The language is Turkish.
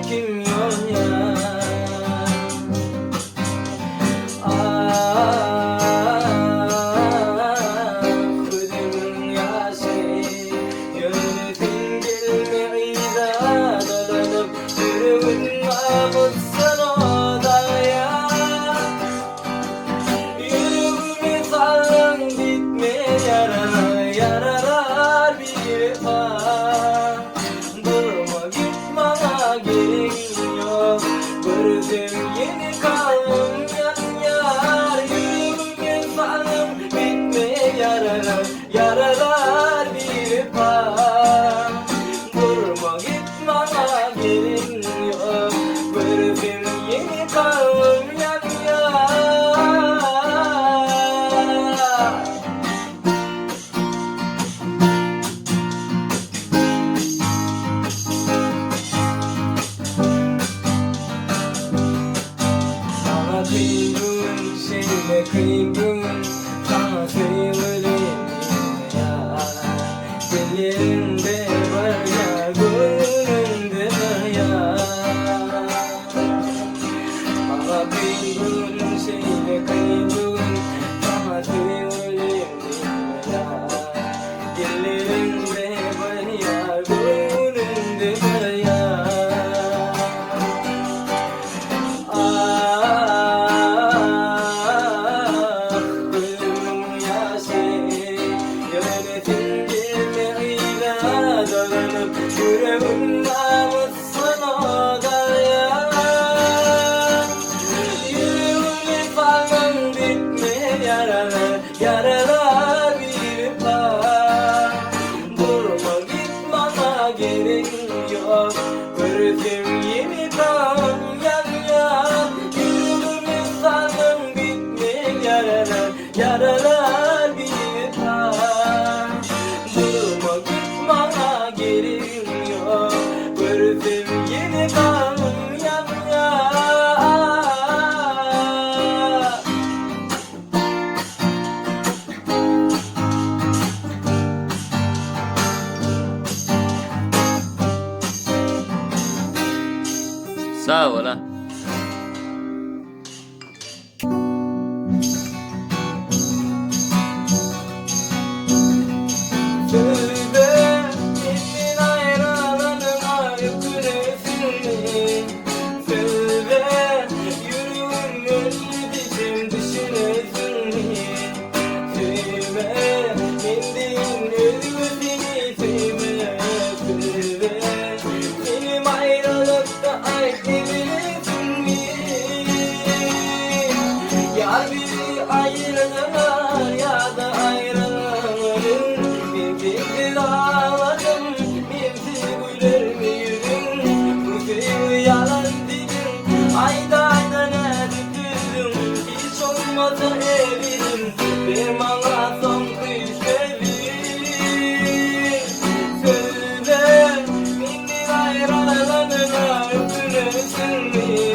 kim yol ya. Yeni kalbim yan yar, yüreğime sardım bitme yaralar, yaralar bir par. Durma gitme ama gelin yok, gördüm yeni kalbim yan yar. Kıydın şeyle kıydın, sana sevilim ya. Dillerinde var ya, gönlünde var ya. Bana kıydın şeyle kıydın, sana sevilim ya. Dillerinde var ya, gönlünde var ya. Yüreğim namusun o ya. Yüreğimi falan bitme yaralar, yaralar bir par. Durma gitme ama gelin yok, gördüm yeni kan yan yan. Yüreğimi falan bitme yaralar, yaralar bir par. Durma gitme ama gelin yok, gördüm yeni kanım yan yan. Sağ ol lan. Söyle kendin ayrılanıma yüklesin. Söyle yüreğim ölüdüm düşünesin. Söyle kendin ölüdüğünü söyle. Söyle benim ayrılıkta ayrılsın mi? Yar biri ayrılır ya da ayrılır. Bir ağladım, bir güler mi yüzün? Bu sevgi yalan dedim, ayda ne döküldüm. Hiç olmasa evim, bir bana son kış sevdim. Söyle, beni ayrılanına öpülesin mi?